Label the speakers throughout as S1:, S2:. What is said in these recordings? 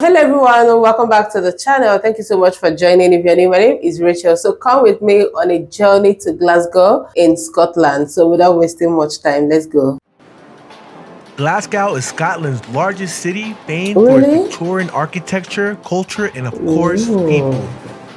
S1: Hello everyone and welcome back to the channel. Thank you so much for joining. If you're new, my name is Rachel. So come with me on a journey to Glasgow in Scotland. So without wasting much time, let's go.
S2: Glasgow is Scotland's largest city, famed for its
S1: Really?
S2: Victorian architecture, culture, and of course, people.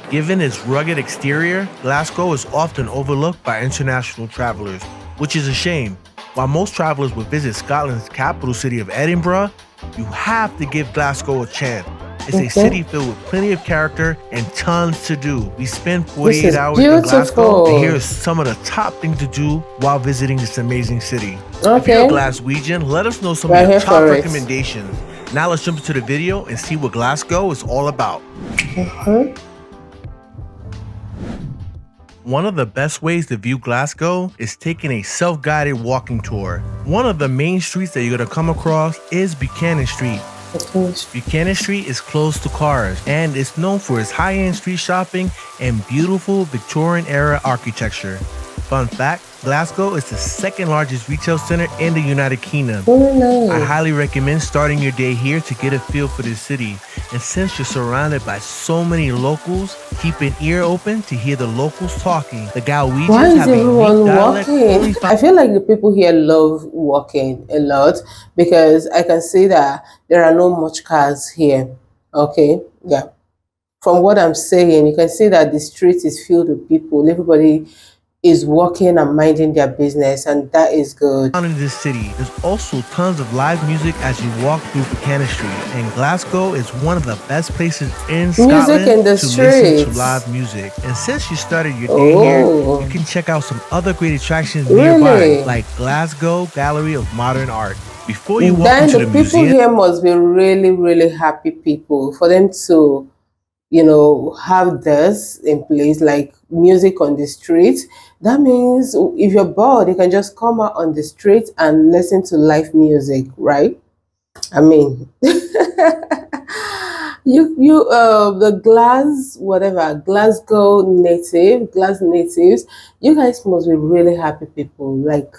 S2: Given its rugged exterior, Glasgow is often overlooked by international travelers, which is a shame. While most travelers would visit Scotland's capital city of Edinburgh, you have to give Glasgow a chance. It's a city filled with plenty of character and tons to do. We spend 48 hours in Glasgow, and here are some of the top things to do while visiting this amazing city. If you're a Glaswegian, let us know some of your top recommendations. Now let's jump into the video and see what Glasgow is all about. One of the best ways to view Glasgow is taking a self-guided walking tour. One of the main streets that you're going to come across is Buchanan Street. Buchanan Street is close to cars and it's known for its high-end street shopping and beautiful Victorian-era architecture. Fun fact, Glasgow is the second largest retail center in the United Kingdom. I highly recommend starting your day here to get a feel for this city. And since you're surrounded by so many locals, keep an ear open to hear the locals talking. The Galwegians have a unique dialect.
S1: I feel like the people here love walking a lot because I can see that there are not much cars here. Okay, yeah. From what I'm saying, you can see that the street is filled with people. Everybody is walking and minding their business, and that is good.
S2: In this city, there's also tons of live music as you walk through Buchanan Street, and Glasgow is one of the best places in Scotland to listen to live music. And since you started your day here, you can check out some other great attractions nearby, like Glasgow Gallery of Modern Art. Before you walk into the museum,
S1: people here must be really happy people for them to, you know, have this in place, like music on the street. That means if you're bored, you can just come out on the street and listen to live music, right? I mean, the Glasgow natives, you guys must be really happy people. Like,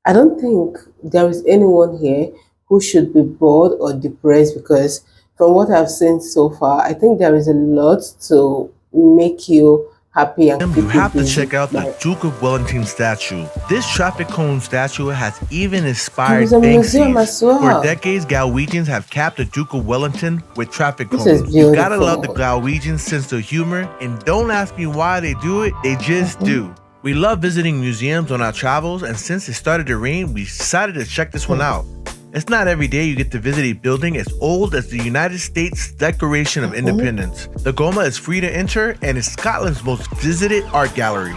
S1: I don't think there is anyone here who should be bored or depressed because from what I've seen so far, I think there is a lot to make you happy and
S2: you have to check out the Duke of Wellington statue. This traffic cone statue has even inspired Banksy. For decades, Galwegians have capped the Duke of Wellington with traffic cones. You gotta love the Galwegians' sense of humor, and don't ask me why they do it, they just do. We love visiting museums on our travels, and since it started to rain, we decided to check this one out. It's not every day you get to visit a building as old as the United States Declaration of Independence. The Goma is free to enter and is Scotland's most visited art gallery.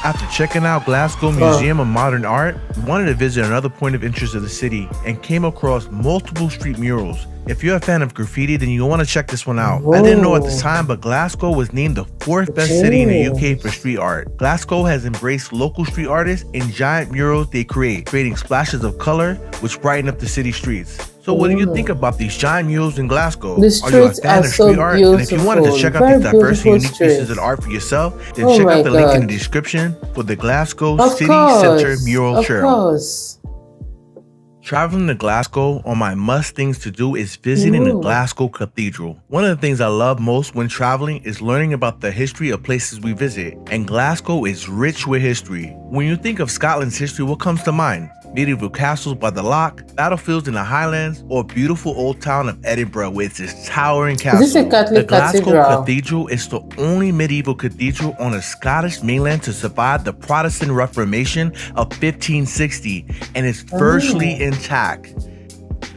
S2: After checking out Glasgow Museum of Modern Art, we wanted to visit another point of interest of the city and came across multiple street murals. If you're a fan of graffiti, then you'll want to check this one out. I didn't know at the time, but Glasgow was named the 4th best city in the UK for street art. Glasgow has embraced local street artists and giant murals they create, creating splashes of color which brighten up the city streets. So what do you think about these giant murals in Glasgow? Are you a fan of street art? And if you wanted to check out these diverse and unique pieces of art for yourself, then check out the link in the description for the Glasgow City Centre Mural Trail. Traveling to Glasgow, on my must things to do is visiting the Glasgow Cathedral. One of the things I love most when traveling is learning about the history of places we visit, and Glasgow is rich with history. When you think of Scotland's history, what comes to mind? Medieval castles by the loch, battlefields in the Highlands, or beautiful old town of Edinburgh with its towering castle.
S1: Is this a Catholic
S2: Glasgow
S1: cathedral?
S2: Cathedral is the only medieval cathedral on the Scottish mainland to survive the Protestant Reformation of 1560 and is virtually intact.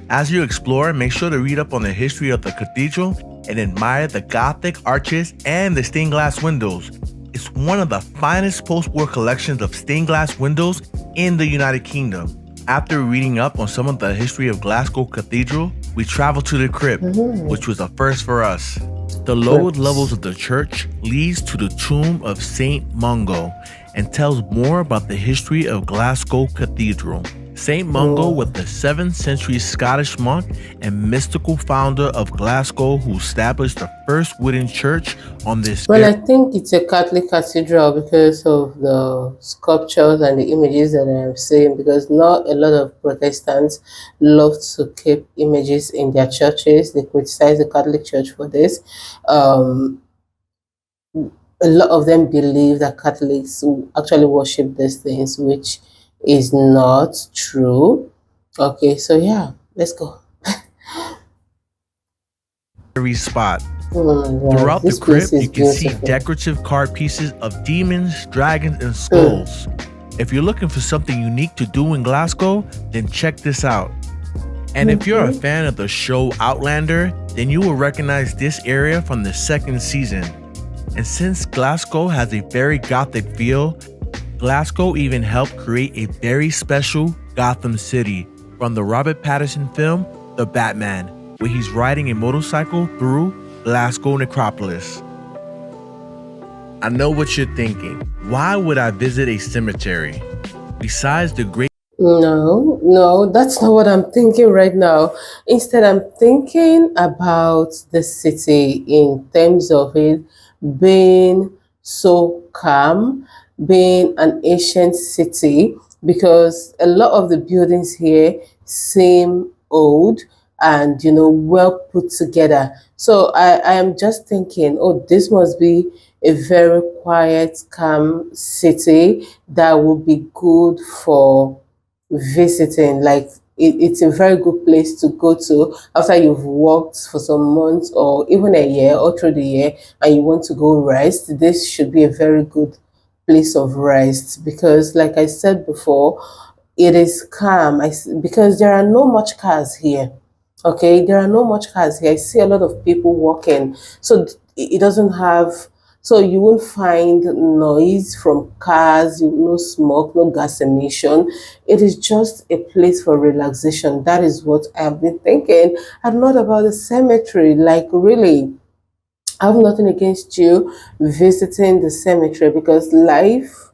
S2: As you explore, make sure to read up on the history of the cathedral and admire the Gothic arches and the stained glass windows. It's one of the finest post-war collections of stained glass windows in the United Kingdom. After reading up on some of the history of Glasgow Cathedral, we traveled to the crypt, which was a first for us. The lower levels of the church leads to the tomb of Saint Mungo and tells more about the history of Glasgow Cathedral. Saint Mungo was
S1: Mm.
S2: the 7th century Scottish monk and mystical founder of Glasgow who established the first wooden church on this
S1: Well,
S2: area.
S1: I think it's a Catholic cathedral because of the sculptures and the images that I'm seeing, because not a lot of Protestants love to keep images in their churches. They criticize the Catholic Church for this. Um, a lot of them believe that Catholics actually worship these things, which is not true. Okay, so yeah, let's go.
S2: Spot.
S1: Oh my God,
S2: Throughout the
S1: this place
S2: crypt, you
S1: is
S2: can see
S1: beautiful.
S2: decorative carved pieces of demons, dragons, and skulls. If you're looking for something unique to do in Glasgow, then check this out. And if you're a fan of the show Outlander, then you will recognize this area from the 2nd season. And since Glasgow has a very gothic feel, Glasgow even helped create a very special Gotham City from the Robert Pattinson film, The Batman, where he's riding a motorcycle through Glasgow Necropolis. I know what you're thinking. Why would I visit a cemetery? Besides the great
S1: No, that's not what I'm thinking right now. Instead, I'm thinking about the city in terms of it being so calm, being an ancient city, because a lot of the buildings here seem old and well put together. So I am just thinking, oh, this must be a very quiet, calm city that would be good for visiting. Like it's a very good place to go to after you've worked for some months or even a year or through the year, and you want to go rest. This should be a very good place of rest, because like I said before, it is calm. Because there are no much cars here. Okay, there are no much cars here. I see a lot of people walking, so it doesn't have. So you won't find noise from cars, no smoke, no gas emission. It is just a place for relaxation. That is what I've been thinking, and not about the cemetery. Like really, I have nothing against you visiting the cemetery, because life,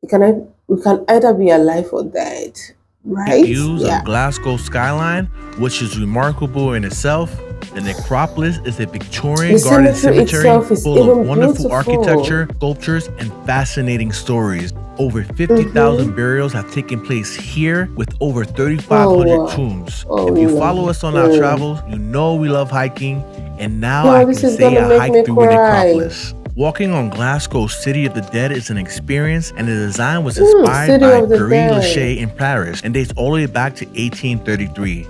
S1: we can either be alive or dead, right?
S2: views of
S1: Yeah.
S2: Glasgow skyline, which is remarkable in itself. The necropolis is a Victorian
S1: The
S2: garden
S1: cemetery
S2: cemetery
S1: itself is
S2: full of
S1: even
S2: wonderful
S1: beautiful.
S2: architecture, sculptures, and fascinating stories. Over 50,000 burials have taken place here with over 3,500
S1: Oh, wow.
S2: tombs.
S1: Oh,
S2: If you
S1: no.
S2: follow us on our travels, you know we love hiking, and now
S1: No,
S2: I can
S1: this is
S2: say
S1: gonna
S2: I
S1: make
S2: hiked
S1: me
S2: through a
S1: cry.
S2: necropolis. Walking on Glasgow City of the Dead is an experience, and the design was inspired
S1: City
S2: by
S1: of the
S2: Gary
S1: Dead.
S2: Lachey in Paris and dates all the way back to 1833.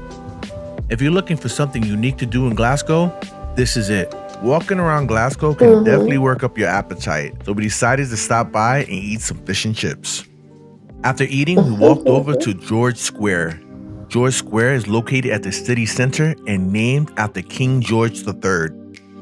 S2: If you're looking for something unique to do in Glasgow, this is it. Walking around Glasgow can definitely work up your appetite, so we decided to stop by and eat some fish and chips. After eating, we walked over to George Square. George Square is located at the city center and named after King George III,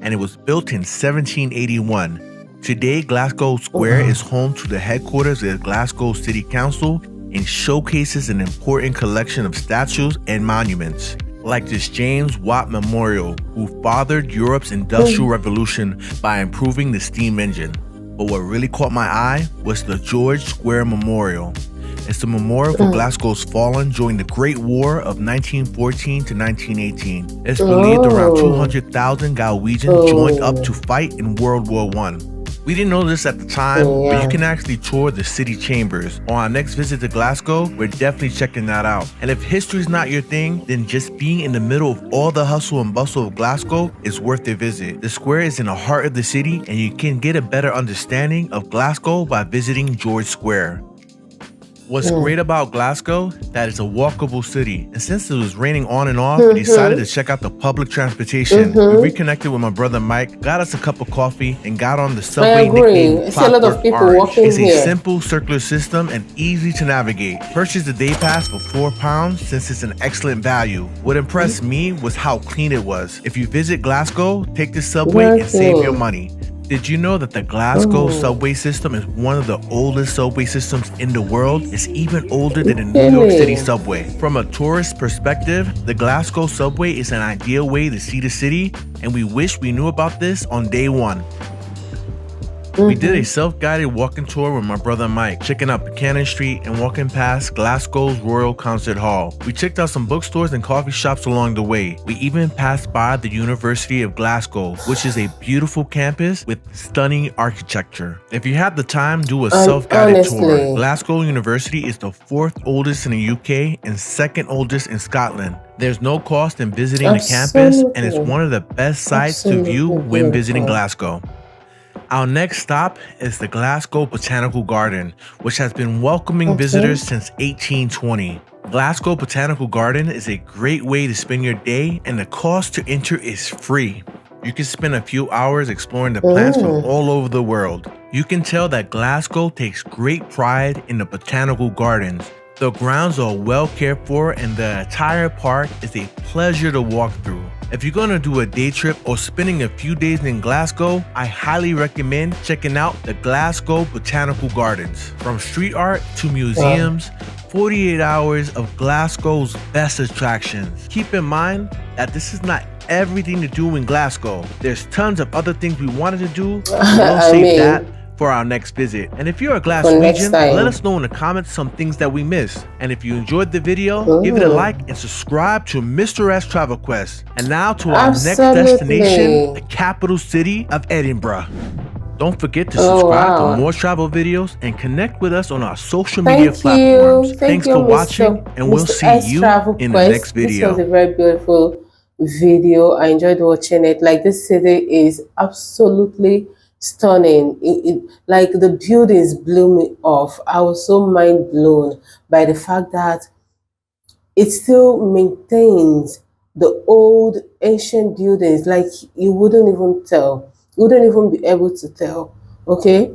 S2: and it was built in 1781. Today, Glasgow Square is home to the headquarters of the Glasgow City Council and showcases an important collection of statues and monuments, like this James Watt Memorial, who fathered Europe's Industrial Revolution by improving the steam engine. But what really caught my eye was the George Square Memorial. It's the memorial for Glasgow's fallen during the Great War of 1914 to 1918. It's believed around 200,000 Galwegians joined up to fight in World War I. We didn't know this at the time, but you can actually tour the city chambers. On our next visit to Glasgow, we're definitely checking that out. And if history's not your thing, then just being in the middle of all the hustle and bustle of Glasgow is worth a visit. The square is in the heart of the city, and you can get a better understanding of Glasgow by visiting George Square. What's great about Glasgow, that it's a walkable city. And since it was raining on and off, we decided to check out the public transportation. We reconnected with my brother Mike, got us a cup of coffee, and got on the subway
S1: agree.
S2: nicknamed
S1: I see a lot of
S2: Clockwork
S1: people
S2: Orange.
S1: walking
S2: It's a
S1: here.
S2: simple circular system and easy to navigate. Purchase the day pass for £4 since it's an excellent value. What impressed me was how clean it was. If you visit Glasgow, take the subway and save your money. Did you know that the Glasgow subway system is one of the oldest subway systems in the world? It's even older than the New York City subway. From a tourist perspective, the Glasgow subway is an ideal way to see the city, and we wish we knew about this on day one. We did a self-guided walking tour with my brother Mike, checking out Buchanan Street and walking past Glasgow's Royal Concert Hall. We checked out some bookstores and coffee shops along the way. We even passed by the University of Glasgow, which is a beautiful campus with stunning architecture. If you have the time, do a self-guided tour. Glasgow University is the 4th oldest in the UK and 2nd oldest in Scotland. There's no cost in visiting the campus, and it's one of the best sites to view when visiting Glasgow. Our next stop is the Glasgow Botanical Garden, which has been welcoming visitors since 1820. Glasgow Botanical Garden is a great way to spend your day, and the cost to enter is free. You can spend a few hours exploring the plants from all over the world. You can tell that Glasgow takes great pride in the botanical gardens. The grounds are well cared for, and the entire park is a pleasure to walk through. If you're gonna do a day trip or spending a few days in Glasgow, I highly recommend checking out the Glasgow Botanical Gardens. From street art to museums, 48 hours of Glasgow's best attractions. Keep in mind that this is not everything to do in Glasgow. There's tons of other things we wanted to do, so we'll save that for our next visit. And if you're a Glaswegian, let us know in the comments some things that we missed. And if you enjoyed the video, give it a like and subscribe to Mr. S Travel Quest. And now to our next destination, the capital city of Edinburgh. Don't forget to subscribe for more travel videos and connect with us on our social media platforms. Thanks for watching, and we'll see you in the next video.
S1: This was a very beautiful video. I enjoyed watching it. Like, this city is absolutely stunning. Like, the buildings blew me off. I was so mind blown by the fact that it still maintains the old ancient buildings. Like, you wouldn't even tell. You wouldn't even be able to tell. Okay?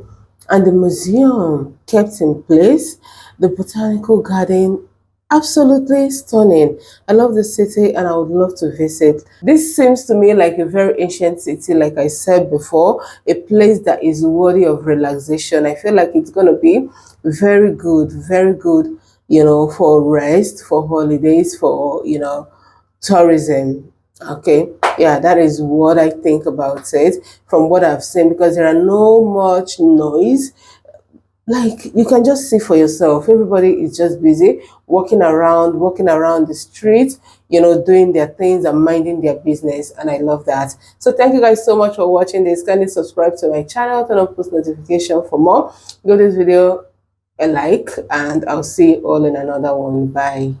S1: And the museum kept in place. The botanical garden, absolutely stunning. I love the city and I would love to visit. This seems to me like a very ancient city, like I said before, a place that is worthy of relaxation. I feel like it's going to be very good, you know, for rest, for holidays, for, you know, tourism. Okay, yeah, that is what I think about it from what I've seen, because there are no much noise. Like, you can just see for yourself. Everybody is just busy walking around the street, you know, doing their things and minding their business. And I love that. So thank you guys so much for watching this. Kindly subscribe to my channel, turn on post notification for more. Give this video a like, and I'll see you all in another one. Bye.